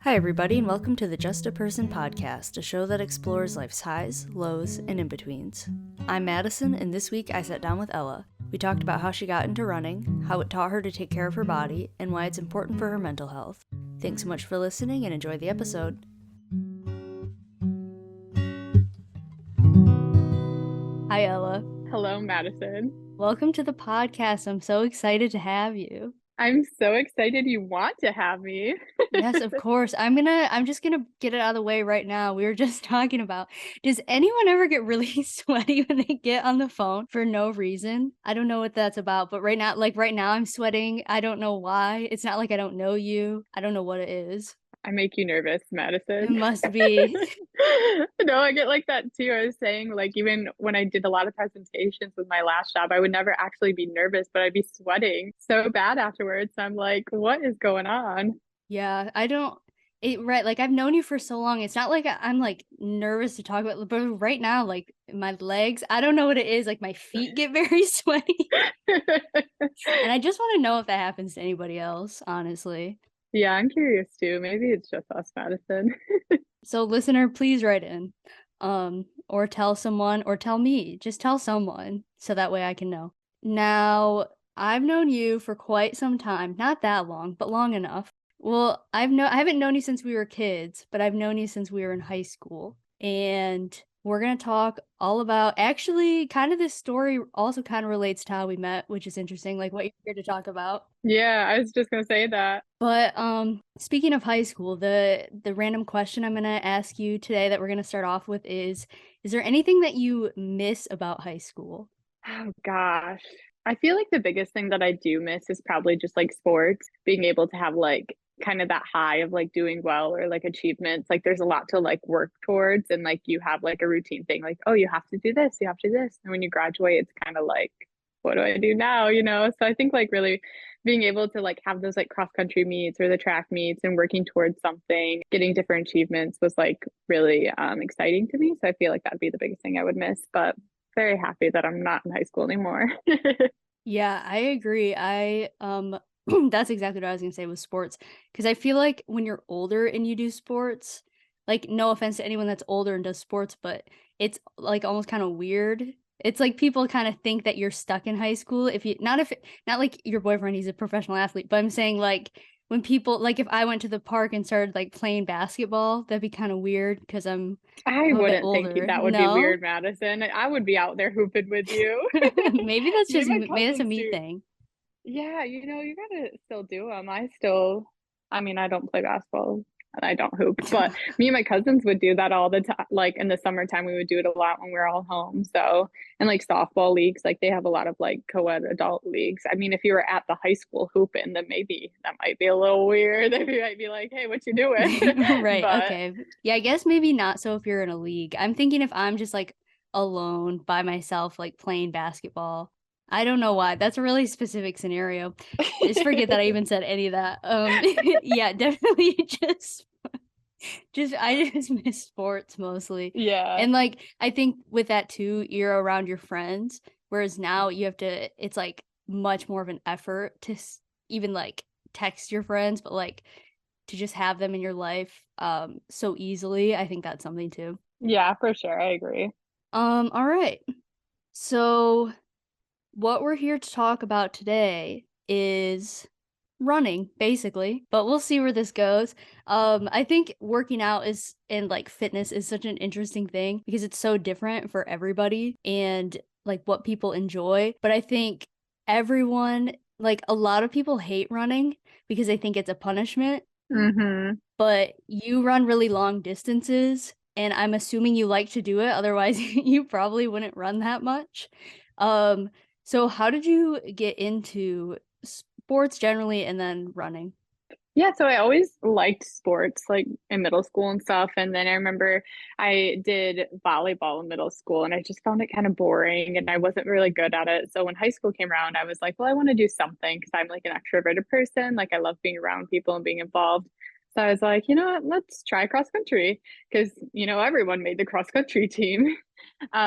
Hi, everybody, and welcome to the Just a Person podcast, a show that explores life's highs, lows, and in betweens. I'm Madison, and this week I sat down with Ella. We talked about how she got into running, how it taught her to take care of her body, and why it's important for her mental health. Thanks so much for listening, and enjoy the episode. Hi, Ella. Hello, Madison. Welcome to the podcast. I'm so excited to have you. I'm so excited you want to have me. Yes, of course. I'm just gonna get it out of the way right now. We were just talking about, does anyone ever get really sweaty when they get on the phone for no reason? I don't know what that's about, but right now I'm sweating. I don't know why. It's not like I don't know you. I don't know what it is. I make you nervous, Madison. It must be. No, I get like that too. I was saying, like, even when I did a lot of presentations with my last job, I would never actually be nervous, but I'd be sweating so bad afterwards. I'm like, what is going on? Yeah, right, like I've known you for so long. It's not like I'm like nervous to talk about, but right now, like my legs, I don't know what it is. Like my feet get very sweaty. And I just want to know if that happens to anybody else, honestly. Yeah, I'm curious too. Maybe it's just us, Madison. So listener, please write in. Or tell someone, or tell me. Just tell someone so that way I can know. Now, I've known you for quite some time. Not that long, but long enough. Well, I haven't known you since we were kids, but I've known you since we were in high school. And we're going to talk all about, actually, kind of this story also kind of relates to how we met, which is interesting, like what you're here to talk about. Yeah, I was just gonna say that. But speaking of high school, the random question I'm going to ask you today that we're going to start off with is there anything that you miss about high school? Oh gosh. I feel like the biggest thing that I do miss is probably just like sports, being able to have like kind of that high of like doing well or like achievements. Like there's a lot to like work towards and like you have like a routine thing like, oh, you have to do this, you have to do this. And when you graduate, it's kind of like, what do I do now? So I think like really being able to like have those like cross country meets or the track meets and working towards something, getting different achievements was like really exciting to me. So I feel like that'd be the biggest thing I would miss. But very happy that I'm not in high school anymore. Yeah, I agree. That's exactly what I was gonna say with sports. Because I feel like when you're older and you do sports, like no offense to anyone that's older and does sports, but it's like almost kind of weird. It's like people kind of think that you're stuck in high school if not like your boyfriend, he's a professional athlete, but I'm saying like when people like if I went to the park and started like playing basketball, that'd be kind of weird because I I'm a bit wouldn't think older. that would be No? weird, Madison. I would be out there hooping with you. Maybe that's a Cousins me do. thing. Yeah, you gotta still do them. I mean, I don't play basketball and I don't hoop, but me and my cousins would do that all the time. Like in the summertime, we would do it a lot when we were all home. So, and like softball leagues, like they have a lot of like co-ed adult leagues. I mean, if you were at the high school hooping, then maybe that might be a little weird. They might be like, hey, what you doing? Right, But okay. Yeah, I guess maybe not so if you're in a league. I'm thinking if I'm just like alone by myself, like playing basketball. I don't know why. That's a really specific scenario. Just forget that I even said any of that. Yeah, definitely just I just miss sports mostly. yeah, And like I think with that too, you're around your friends, whereas now it's like much more of an effort to even like text your friends, but like to just have them in your life so easily. I think that's something too. yeah, for sure. I agree. All right. So what we're here to talk about today is running, basically, but we'll see where this goes. I think working out is and like fitness is such an interesting thing because it's so different for everybody and like what people enjoy. But I think everyone, like a lot of people hate running because they think it's a punishment, Hmm. but you run really long distances and I'm assuming you like to do it, otherwise you probably wouldn't run that much. Um, so how did you get into sports generally and then running? Yeah, so I always liked sports like in middle school and stuff. And then I remember I did volleyball in middle school and I just found it kind of boring and I wasn't really good at it. So when high school came around, I was like, well, I want to do something because I'm like an extroverted person. Like I love being around people and being involved. So I was like, you know what, let's try cross country because, everyone made the cross country team. So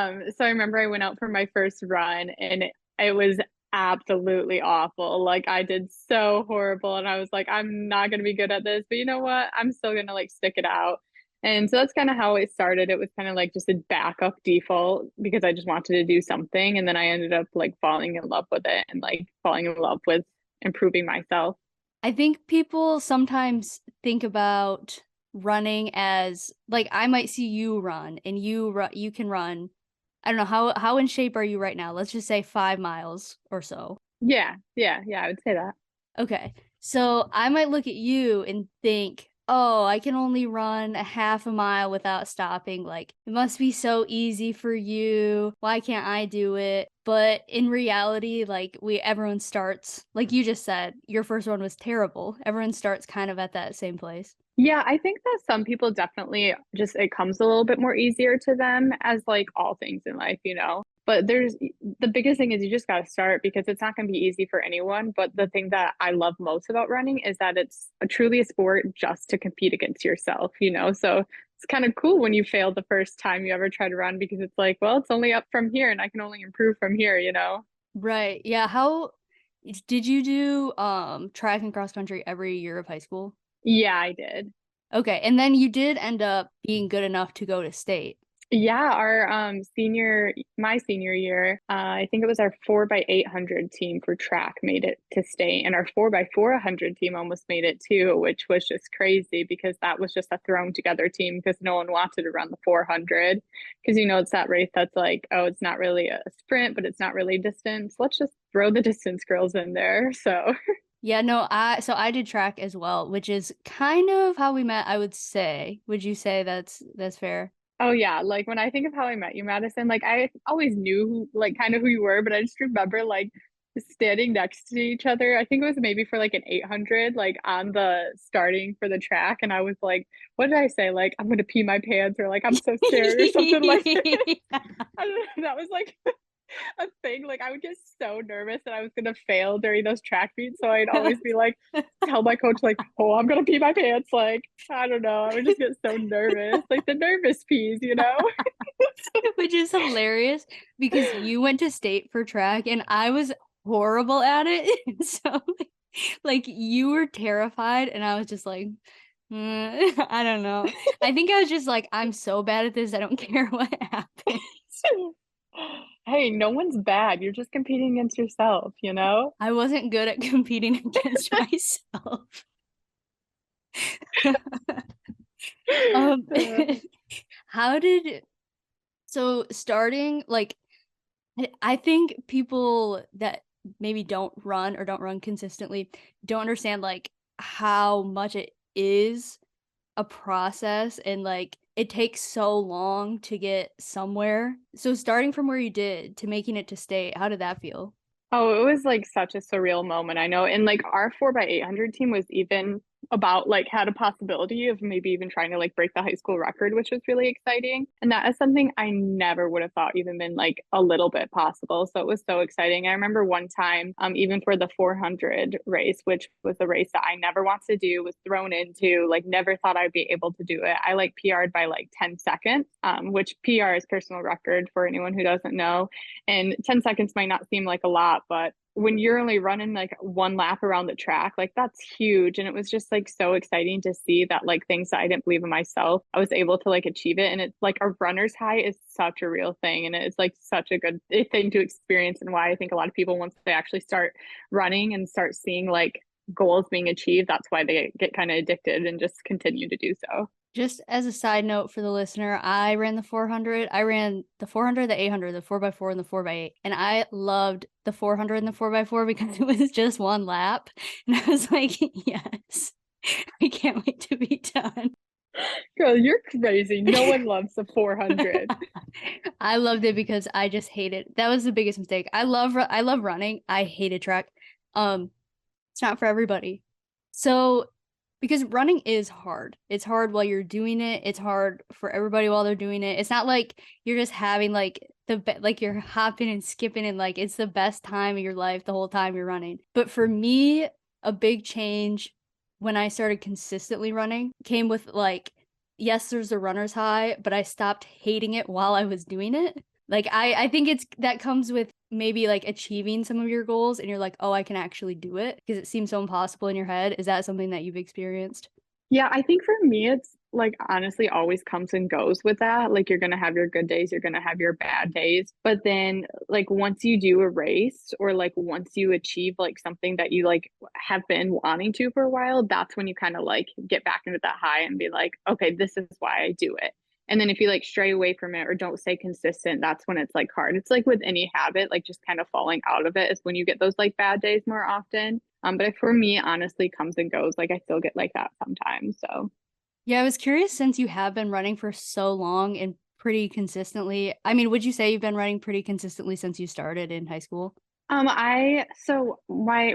I remember I went out for my first run and it was absolutely awful. Like I did so horrible and I was like, I'm not gonna be good at this, but you know what? I'm still gonna like stick it out. And so that's kind of how it started. It was kind of like just a backup default because I just wanted to do something. And then I ended up like falling in love with it and like falling in love with improving myself. I think people sometimes think about running as like I might see you run and you can run. I don't know how in shape are you right now? Let's just say 5 miles or so. Yeah, I would say that. Okay. So I might look at you and think, oh, I can only run a half a mile without stopping. Like, it must be so easy for you. Why can't I do it? But in reality, like, everyone starts, like you just said, your first one was terrible. Everyone starts kind of at that same place. Yeah, I think that some people definitely just it comes a little bit more easier to them as like all things in life, you know. But there's the biggest thing is you just got to start because it's not going to be easy for anyone. But the thing that I love most about running is that it's truly a sport just to compete against yourself, you know. So it's kind of cool when you fail the first time you ever try to run because it's like, well, it's only up from here and I can only improve from here, you know. Right. Yeah. How did you do track and cross country every year of high school? Yeah, I did. Okay. And then you did end up being good enough to go to state. Yeah, our my senior year, I think it was our 4x800 team for track made it to state, and our 4x400 team almost made it too, which was just crazy because that was just a thrown together team because no one wanted to run the 400 because you know it's that race that's like, oh, it's not really a sprint, but it's not really distance. Let's just throw the distance girls in there. So Yeah, no, I did track as well, which is kind of how we met, I would say. Would you say that's fair? oh yeah, like when I think of how I met you, Madison, like I always knew like kind of who you were, but I just remember like standing next to each other. I think it was maybe for like an 800, like on the starting for the track, and I was like, what did I say? Like I'm gonna pee my pants or like I'm so scared or something like that. I don't know, that was like a thing. Like I would get so nervous that I was gonna fail during those track meets. So I'd always be like, tell my coach, like, oh, I'm gonna pee my pants. Like, I don't know. I would just get so nervous. Like the nervous peas, you know? Which is hilarious because you went to state for track and I was horrible at it. So like you were terrified and I was just like, I don't know. I think I was just like, I'm so bad at this, I don't care what happens. Hey, no one's bad. You're just competing against yourself, you know? I wasn't good at competing against myself. Um, how did so starting like I think people that maybe don't run or don't run consistently don't understand like how much it is a process and like it takes so long to get somewhere. So starting from where you did to making it to state, how did that feel? Oh, it was like such a surreal moment. I know. And like our 4x800 team was even about like had a possibility of maybe even trying to like break the high school record, which was really exciting. And that is something I never would have thought even been like a little bit possible. So it was so exciting. I remember one time, even for the 400 race, which was a race that I never wanted to do, was thrown into, like never thought I'd be able to do it. I like PR'd by like 10 seconds, which PR is personal record for anyone who doesn't know. And 10 seconds might not seem like a lot, but when you're only running like one lap around the track, like that's huge. And it was just like so exciting to see that like things that I didn't believe in myself, I was able to like achieve it. And it's like a runner's high is such a real thing. And it's like such a good thing to experience. And why I think a lot of people, once they actually start running and start seeing like goals being achieved, that's why they get kind of addicted and just continue to do so. Just as a side note for the listener, I ran the 400. I ran the 400, the 800, the 4x4, and the 4x8. And I loved the 400 and the 4x4 because it was just one lap. And I was like, yes, I can't wait to be done. Girl, you're crazy. No one loves the 400. I loved it because I just hated. That was the biggest mistake. I love running. I hated track. It's not for everybody. So because running is hard. It's hard while you're doing it. It's hard for everybody while they're doing it. It's not like you're just having like like you're hopping and skipping and like it's the best time of your life the whole time you're running. But for me, a big change when I started consistently running came with like yes, there's a runner's high, but I stopped hating it while I was doing it. Like I think it's that comes with maybe like achieving some of your goals and you're like, "Oh, I can actually do it," because it seems so impossible in your head. Is that something that you've experienced? Yeah, I think for me, it's like honestly always comes and goes with that. Like you're gonna have your good days, you're gonna have your bad days. But then like once you do a race or like once you achieve like something that you like have been wanting to for a while, that's when you kind of like get back into that high and be like, okay, this is why I do it. And then if you like stray away from it or don't stay consistent, that's when it's like hard. It's like with any habit, like just kind of falling out of it is when you get those like bad days more often. But for me, honestly, comes and goes. Like I still get like that sometimes. So Yeah, I was curious since you have been running for so long and pretty consistently. I mean, would you say you've been running pretty consistently since you started in high school? I so my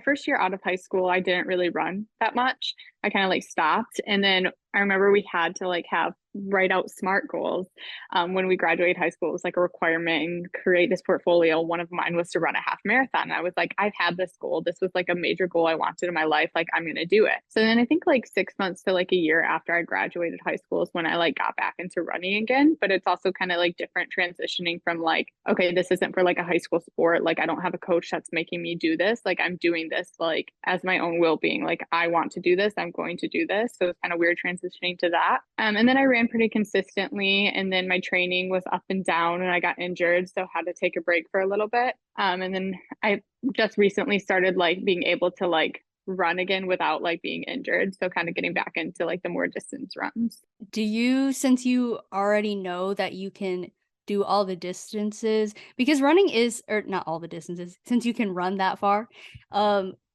first year out of high school, I didn't really run that much. I kind of like stopped, and then I remember we had to like have write out SMART goals. When we graduated high school, it was like a requirement and create this portfolio. One of mine was to run a half marathon. And I was like, I've had this goal. This was like a major goal I wanted in my life. Like I'm gonna do it. So then I think like 6 months to like a year after I graduated high school is when I like got back into running again. But it's also kind of like different transitioning from like, okay, this isn't for like a high school sport. Like I don't have a coach that's making me do this. Like I'm doing this like as my own will being. Like I want to do this. I'm going to do this. So it's kind of weird transitioning to that. And then I ran pretty consistently, and then my training was up and down, and I got injured, so had to take a break for a little bit. And then I just recently started like being able to like run again without like being injured, so kind of getting back into like the more distance runs. Do you, since you already know that you can do all the distances, because running is, or not all the distances, since you can run that far,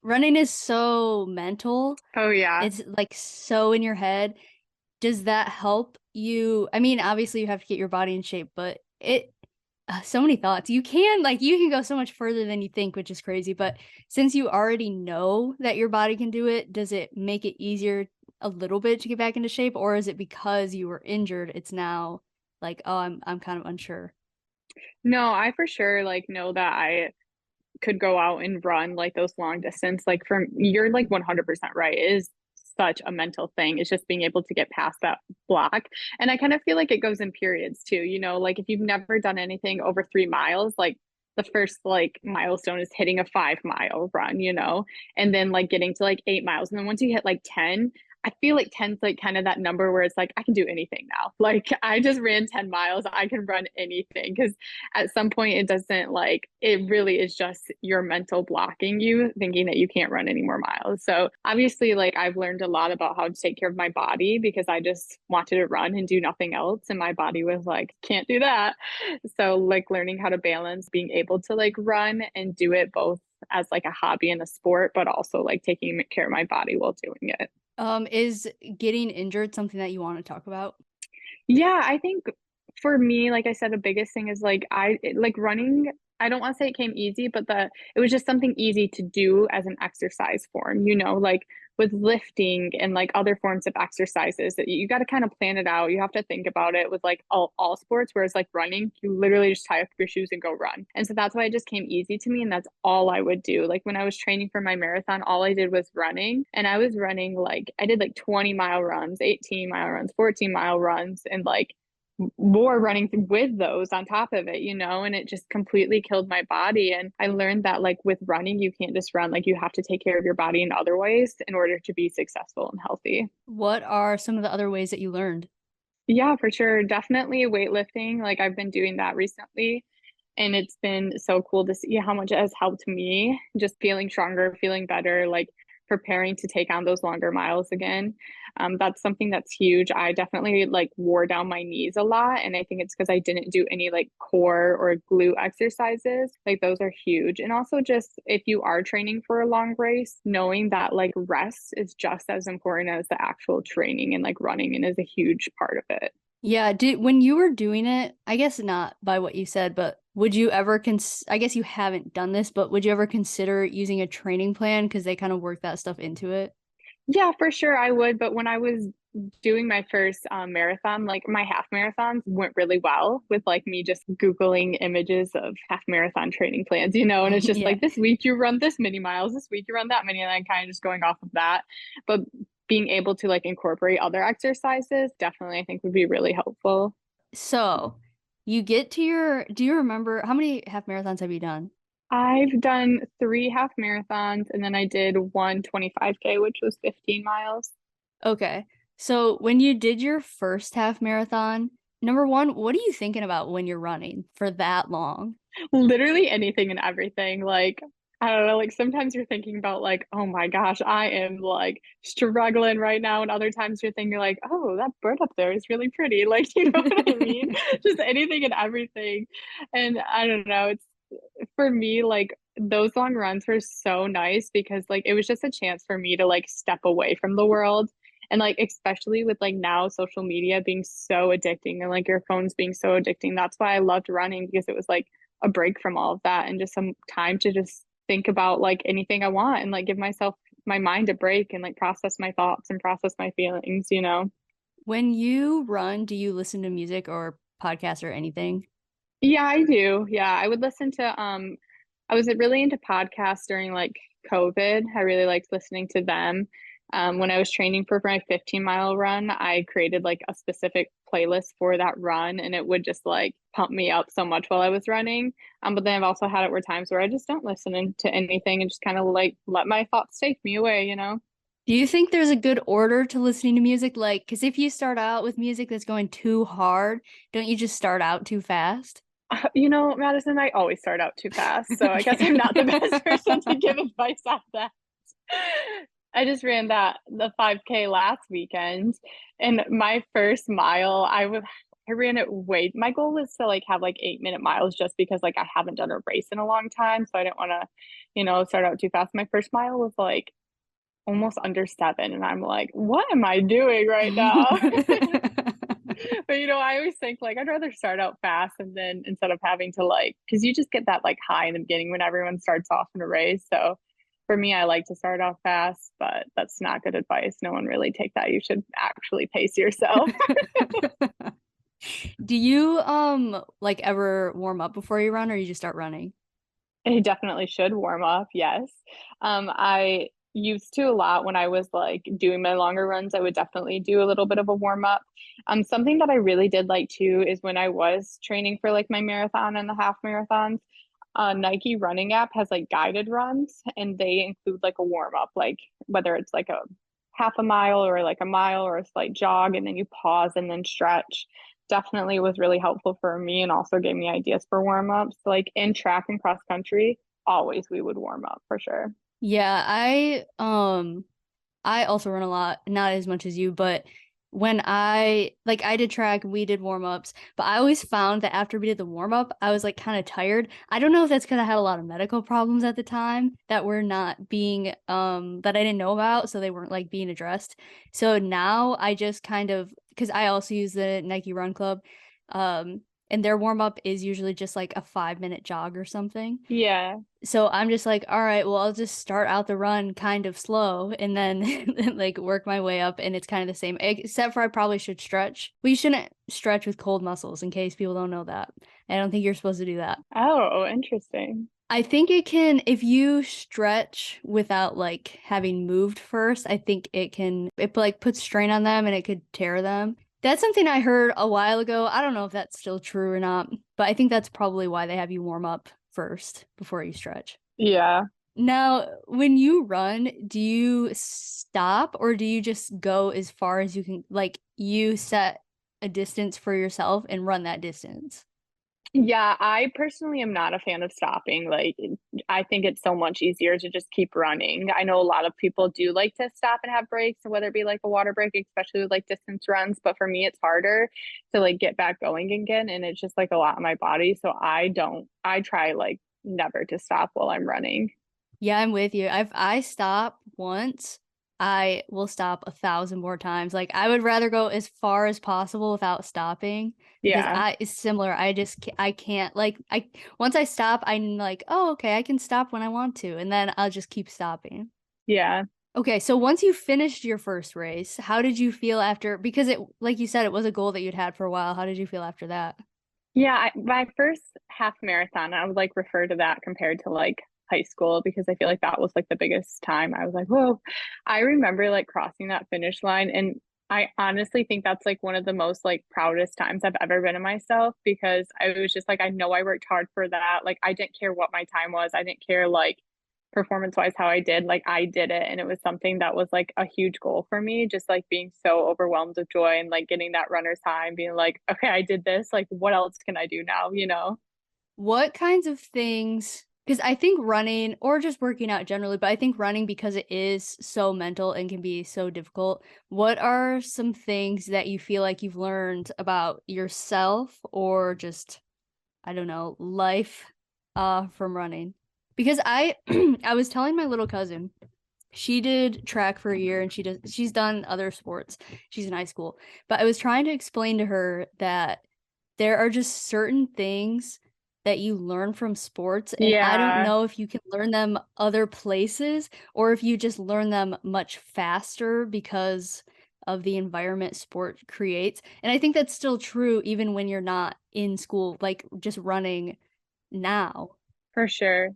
running is so mental. Oh yeah. It's like so in your head. Does that help you? I mean, obviously you have to get your body in shape, but so many thoughts. You can go so much further than you think, which is crazy. But since you already know that your body can do it, does it make it easier a little bit to get back into shape, or is it because you were injured, it's now like, oh, I'm kind of unsure. No, I for sure like know that I could go out and run like those long distance. Like from you're like 100% right. It is such a mental thing. It's just being able to get past that block. And I kind of feel like it goes in periods too. You know, like if you've never done anything over 3 miles, like the first like milestone is hitting a 5 mile run, you know, and then like getting to like 8 miles. And then once you hit like 10, I feel like 10's like kind of that number where it's like I can do anything now. Like I just ran 10 miles. I can run anything because at some point it doesn't like it really is just your mental blocking you thinking that you can't run any more miles. So obviously like I've learned a lot about how to take care of my body because I just wanted to run and do nothing else and my body was like can't do that. So like learning how to balance being able to like run and do it both as like a hobby and a sport but also like taking care of my body while doing it. Is getting injured something that you want to talk about? Yeah, I think for me, like I said, the biggest thing is like like running. I don't want to say it came easy, but it was just something easy to do as an exercise form, you know, like with lifting and like other forms of exercises that you got to kind of plan it out. You have to think about it with like all sports, whereas like running, you literally just tie up your shoes and go run. And so that's why it just came easy to me. And that's all I would do. Like when I was training for my marathon, all I did was running. And I was running like I did like 20-mile runs, 18-mile runs, 14-mile runs, and like more running with those on top of it, you know, and it just completely killed my body. And I learned that, like, with running, you can't just run, like, you have to take care of your body in other ways in order to be successful and healthy. What are some of the other ways that you learned? Yeah, for sure. Definitely weightlifting. Like, I've been doing that recently. And it's been so cool to see how much it has helped me, just feeling stronger, feeling better, like preparing to take on those longer miles again. That's something that's huge. I definitely like wore down my knees a lot. And I think it's because I didn't do any like core or glute exercises. Like those are huge. And also just if you are training for a long race, knowing that like rest is just as important as the actual training and like running and is a huge part of it. Yeah, did when you were doing it, I guess not by what you said, but would you ever I guess you haven't done this, but would you ever consider using a training plan because they kind of work that stuff into it? Yeah, for sure I would. But when I was doing my first marathon, like my half marathons went really well with like me just Googling images of half marathon training plans, you know, and it's just Yeah. like this week you run this many miles, this week you run that many, and I'm kind of just going off of that. But being able to like incorporate other exercises definitely I think would be really helpful. So, You get to your, do you remember how many half marathons have you done? I've done 3 half marathons and then I did one 25K, which was 15 miles. Okay. So when you did your first half marathon, number one, what are you thinking about when you're running for that long? Literally anything and everything. Like, I don't know, like sometimes you're thinking about like, oh my gosh, I am like struggling right now. And other times you're thinking like, oh, that bird up there is really pretty. Like, you know what I mean? Just anything and everything. And I don't know, it's for me, like those long runs were so nice because like it was just a chance for me to like step away from the world. And like especially with like now social media being so addicting and like your phones being so addicting. That's why I loved running because it was like a break from all of that and just some time to just think about like anything I want and like give myself my mind a break and like process my thoughts and process my feelings, you know? When you run, do you listen to music or podcasts or anything? Yeah, I do. Yeah, I would listen to I was really into podcasts during like COVID. I really liked listening to them. When I was training for my 15-mile run, I created like a specific playlist for that run and it would just like pump me up so much while I was running. But then I've also had it where times where I just don't listen to anything and just kind of like let my thoughts take me away, you know? Do you think there's a good order to listening to music? Like, because if you start out with music that's going too hard, don't you just start out too fast? You know, Madison, I always start out too fast, so I guess I'm Okay. not the best person to give advice on that. I just ran the 5K last weekend, and my first mile, I ran it way. My goal was to like have like 8-minute miles just because like I haven't done a race in a long time, so I didn't want to, start out too fast. My first mile was like almost under 7, and I'm like, what am I doing right now? But I always think like I'd rather start out fast and then instead of having to like, because you just get that like high in the beginning when everyone starts off in a race. So for me, I like to start off fast, but that's not good advice. No one really take that. You should actually pace yourself. Do you like ever warm up before you run or you just start running? I definitely should warm up. Yes. I used to a lot when I was like doing my longer runs. I would definitely do a little bit of a warm up. Something that I really did like too is when I was training for like my marathon and the half marathons. Nike running app has like guided runs and they include like a warm up, like whether it's like a half a mile or like a mile or a slight jog, and then you pause and then stretch. Definitely was really helpful for me and also gave me ideas for warm ups. Like in track and cross country, always we would warm up for sure. Yeah, I also run a lot, not as much as you, but when I did track, we did warm-ups, but I always found that after we did the warm-up, I was like kind of tired. I don't know if that's because I had a lot of medical problems at the time that were not being that I didn't know about, so they weren't like being addressed. So now I just kind of because I also use the Nike Run Club, um, and their warm-up is usually just like a 5-minute jog or something. Yeah. So I'm just like, all right, well, I'll just start out the run kind of slow and then like work my way up. And it's kind of the same, except for I probably should stretch. We shouldn't stretch with cold muscles in case people don't know that. I don't think you're supposed to do that. Oh, interesting. I think it can, if you stretch without like having moved first, I think it like puts strain on them and it could tear them. That's something I heard a while ago. I don't know if that's still true or not, but I think that's probably why they have you warm up first before you stretch. Yeah. Now, when you run, do you stop or do you just go as far as you can? Like, you set a distance for yourself and run that distance. Yeah, I personally am not a fan of stopping. Like, I think it's so much easier to just keep running. I know a lot of people do like to stop and have breaks, whether it be like a water break, especially with like distance runs. But for me, it's harder to like get back going again. And it's just like a lot on my body. So I try like never to stop while I'm running. Yeah, I'm with you. If I stop once, I will stop 1,000 more times. Like, I would rather go as far as possible without stopping because Yeah. it's similar. I can't like I once I stop, I'm like, oh, okay, I can stop when I want to, and then I'll just keep stopping. Yeah. Okay, so once you finished your first race, how did you feel after? Because it, like you said, it was a goal that you'd had for a while. How did you feel after that? Yeah, my first half marathon, I would like refer to that compared to like high school because I feel like that was like the biggest time. I was like, whoa. I remember like crossing that finish line and I honestly think that's like one of the most like proudest times I've ever been in myself because I was just like, I know I worked hard for that. Like, I didn't care what my time was. I didn't care like performance wise how I did. Like, I did it. And it was something that was like a huge goal for me, just like being so overwhelmed with joy and like getting that runner's high and being like, okay, I did this. Like, what else can I do now? You know? What kinds of things, because I think running or just working out generally, but I think running because it is so mental and can be so difficult. What are some things that you feel like you've learned about yourself or just, I don't know, life from running? Because I I was telling my little cousin, she did track for a year and she's done other sports. She's in high school. But I was trying to explain to her that there are just certain things that you learn from sports, and I don't Yeah, know if you can learn them other places or if you just learn them much faster because of the environment sport creates. And I think that's still true even when you're not in school, like just running now. for sure.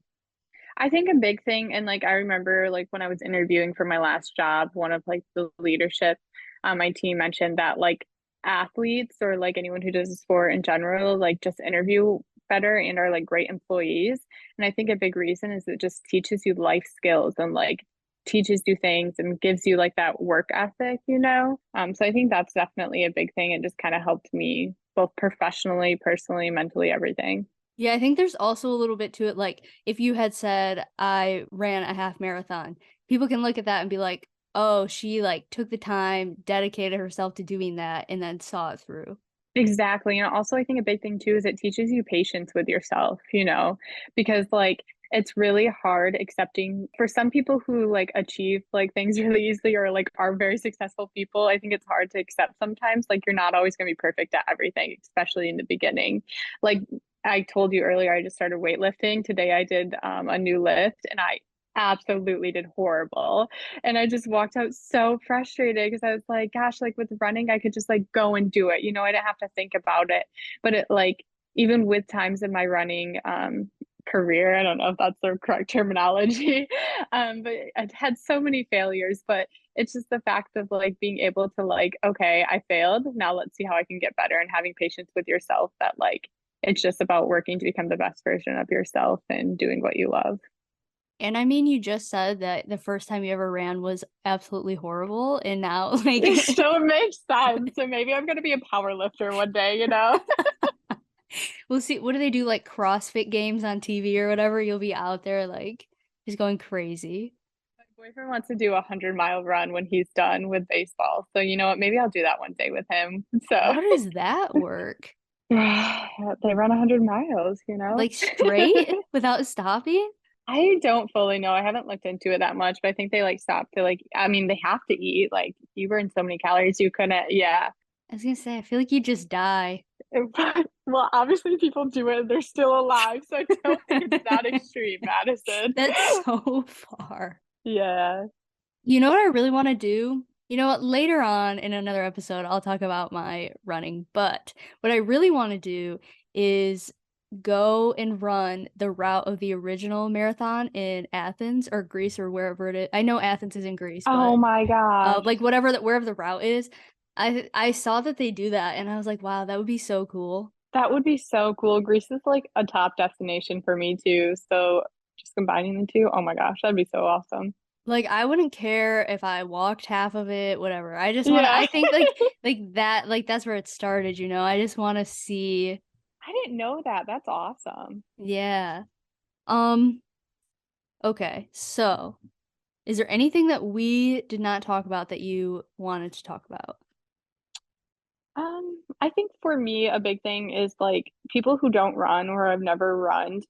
I think a big thing, and like I remember like when I was interviewing for my last job, one of like the leadership on my team mentioned that like athletes or like anyone who does a sport in general, like just interview better and are like great employees. And I think a big reason is it just teaches you life skills and like teaches you things and gives you like that work ethic, you know? So I think that's definitely a big thing. It just kind of helped me both professionally, personally, mentally, everything. Yeah, I think there's also a little bit to it. Like, if you had said, I ran a half marathon, people can look at that and be like, oh, she like took the time, dedicated herself to doing that, and then saw it through. Exactly. And also, I think a big thing too is it teaches you patience with yourself, you know, because like it's really hard accepting for some people who like achieve like things really easily or like are very successful people. I think it's hard to accept sometimes. Like, you're not always going to be perfect at everything, especially in the beginning. Like, I told you earlier, I just started weightlifting. Today I did a new lift and I absolutely did horrible. And I just walked out so frustrated because I was like, gosh, like with running, I could just like go and do it. You know, I didn't have to think about it. But it like, even with times in my running career, I don't know if that's the correct terminology, but I had so many failures. But it's just the fact of like being able to like, okay, I failed. Now let's see how I can get better and having patience with yourself that like, it's just about working to become the best version of yourself and doing what you love. And I mean, you just said that the first time you ever ran was absolutely horrible, and now, like, So it makes sense. So maybe I'm going to be a power lifter one day, you know? we'll see. What do they do, like CrossFit games on TV or whatever? You'll be out there, like, just going crazy. My boyfriend wants to do a 100-mile run when he's done with baseball. So you know what? Maybe I'll do that one day with him. So How does that work? they run 100 miles, you know? Like, straight without stopping? I don't fully know. I haven't looked into it that much, but I think they like stop to like, I mean, they have to eat. Like, you burn so many calories, you couldn't. Yeah. I was gonna say, I feel like you just die. Well, obviously people do it and they're still alive. So I don't think it's that extreme, Madison. That's so far. Yeah. You know what I really want to do? You know what? Later on in another episode, I'll talk about my running. But what I really want to do is go and run the route of the original marathon in Athens or Greece or wherever it is. I know Athens is in Greece, Oh but my gosh. like whatever wherever the route is. I saw that they do that and I was like, wow, that would be so cool. That would be so cool. Greece is like a top destination for me too. So just combining the two, oh my gosh, that'd be so awesome. Like I wouldn't care if I walked half of it, whatever. I just want to Yeah. I think like that like that's where it started, you know. I just want to see. I didn't know that. That's awesome. Yeah. Um okay. So, is there anything that we did not talk about that you wanted to talk about? I think for me, a big thing is like people who don't run or have never run,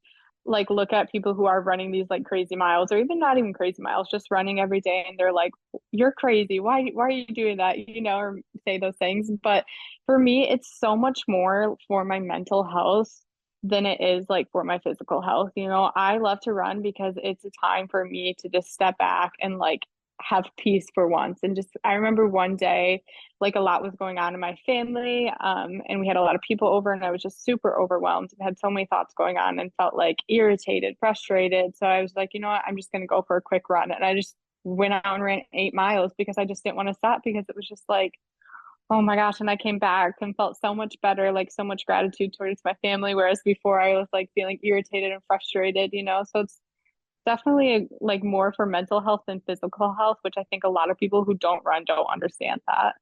like look at people who are running these like crazy miles or even not even crazy miles, just running every day and they're like, you're crazy. Why are you doing that? You know, or say those things. But for me, it's so much more for my mental health than it is like for my physical health. You know, I love to run because it's a time for me to just step back and like have peace for once. And just I remember one day like a lot was going on in my family, and we had a lot of people over and I was just super overwhelmed and had so many thoughts going on and felt like irritated, frustrated. So I was like, you know what, I'm just going to go for a quick run. And I just went out and ran 8 miles because I just didn't want to stop because it was just like Oh my gosh, and I came back and felt so much better, like so much gratitude towards my family, whereas before I was like feeling irritated and frustrated, you know? So it's definitely like more for mental health than physical health, which I think a lot of people who don't run don't understand that.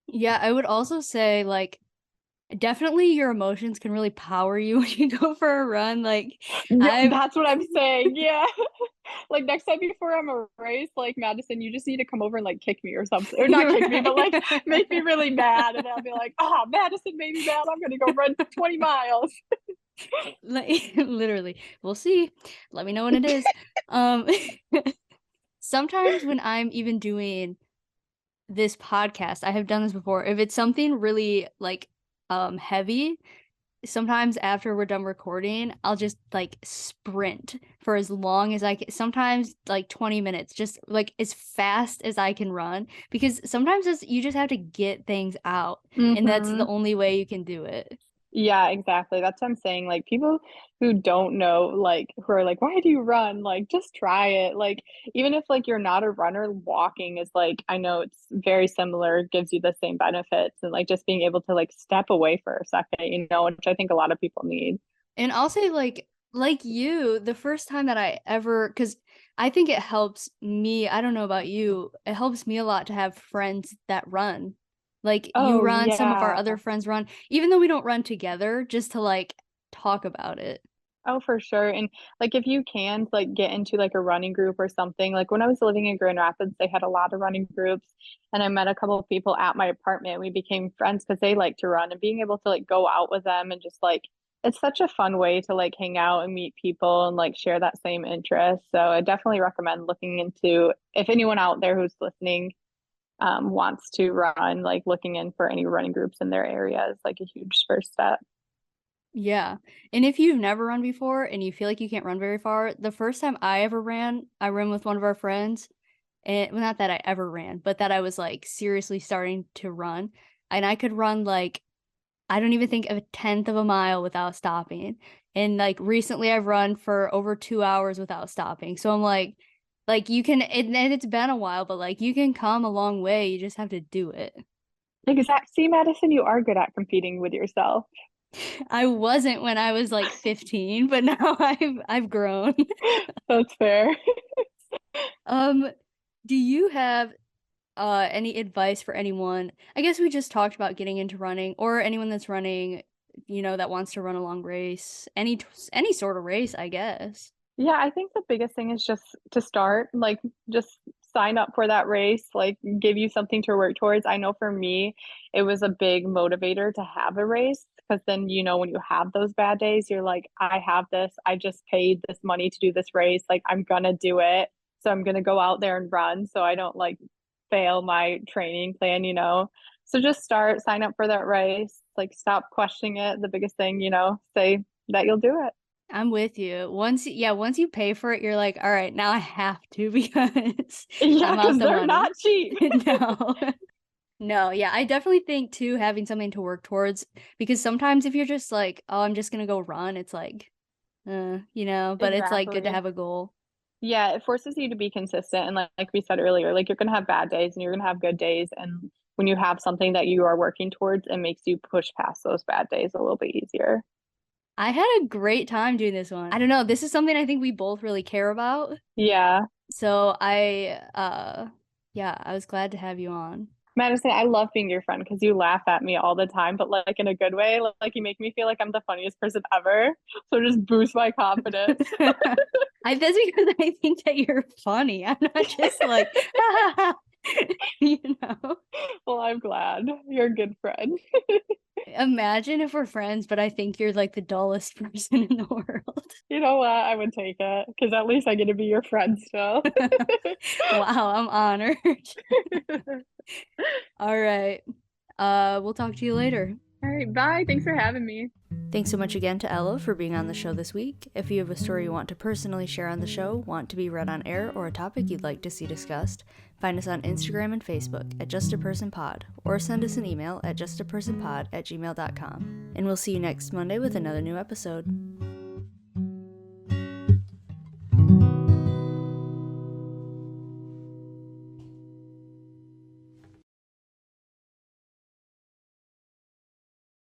Yeah, I would also say like definitely your emotions can really power you when you go for a run. Like Yeah, I've that's what I'm saying. Yeah. Like next time before I'm a race, like Madison, you just need to come over and like kick me or something. Or not you're kick me, right. but like make me really mad. And I'll be like, oh, Madison made me mad. I'm gonna go run 20 miles. Like literally. We'll see. Let me know when it is. Um sometimes when I'm even doing this podcast, I have done this before. If it's something really like heavy, sometimes after we're done recording, I'll just like sprint for as long as I can. Sometimes like 20 minutes, just like as fast as I can run. Because sometimes you just have to get things out, and that's the Hmm. only way you can do it. Yeah, exactly. That's what I'm saying. Like people who don't know, like who are like, why do you run? Like just try it. Like even if like you're not a runner, walking is like I know it's very similar, gives you the same benefits and like just being able to like step away for a second, you know, which I think a lot of people need. And I'll say like you, the first time that I ever, because I think it helps me. I don't know about you. It helps me a lot to have friends that run. Like you Oh run, some of our yeah. other friends run, even though we don't run together, just to like talk about it. Oh, for sure. And like if you can like get into like a running group or something, like when I was living in Grand Rapids, they had a lot of running groups and I met a couple of people at my apartment. We became friends because they like to run and being able to like go out with them and just like it's such a fun way to like hang out and meet people and like share that same interest. So I definitely recommend looking into if anyone out there who's listening wants to run, like looking in for any running groups in their area is like a huge first step. Yeah. And if you've never run before and you feel like you can't run very far, the first time I ever ran, I ran with one of our friends. And well, not that I ever ran, but that I was like seriously starting to run. And I could run like I don't even think a tenth of a mile without stopping. And like recently I've run for over 2 hours without stopping. So I'm like you can and it's been a while, but like you can come a long way. You just have to do it. Exact. See, Madison, you are good at competing with yourself. I wasn't when I was like 15, but now I've grown. That's fair. Um, do you have any advice for anyone? I guess we just talked about getting into running or anyone that's running, that wants to run a long race, any sort of race, I guess. Yeah, I think the biggest thing is just to start, like just sign up for that race, like give you something to work towards. I know for me, it was a big motivator to have a race because then, you know, when you have those bad days, you're like, I have this, I just paid this money to do this race, like I'm gonna do it. So I'm gonna go out there and run so I don't like fail my training plan, you know. So just start, sign up for that race, like stop questioning it. The biggest thing, you know, say that you'll do it. I'm with you. Once you pay for it, you're like, all right, now I have to because Yeah, I'm out because the they're money. not cheap. No. No, yeah, I definitely think too having something to work towards because sometimes if you're just like, oh, I'm just gonna go run, it's like, but it's like good to Exactly. have a goal. Yeah, it forces you to be consistent. And like we said earlier, like you're going to have bad days and you're going to have good days. And when you have something that you are working towards, it makes you push past those bad days a little bit easier. I had a great time doing this one. I don't know, this is something I think we both really care about. Yeah. So yeah, I was glad to have you on. Madison, I love being your friend because you laugh at me all the time, but like in a good way. Like you make me feel like I'm the funniest person ever. So just boost my confidence. That's because I think that you're funny. I'm not just like, you know. Well, I'm glad. You're a good friend. Imagine if we're friends, but I think you're like the dullest person in the world. You know what? I would take it because at least I get to be your friend still. Wow, I'm honored. All right. We'll talk to you later. All right, bye. Thanks for having me. Thanks so much again to Ella for being on the show this week. If you have a story you want to personally share on the show, want to be read on air, or a topic you'd like to see discussed, find us on Instagram and Facebook at JustAPersonPod, or send us an email at justapersonpod@gmail.com. And we'll see you next Monday with another new episode.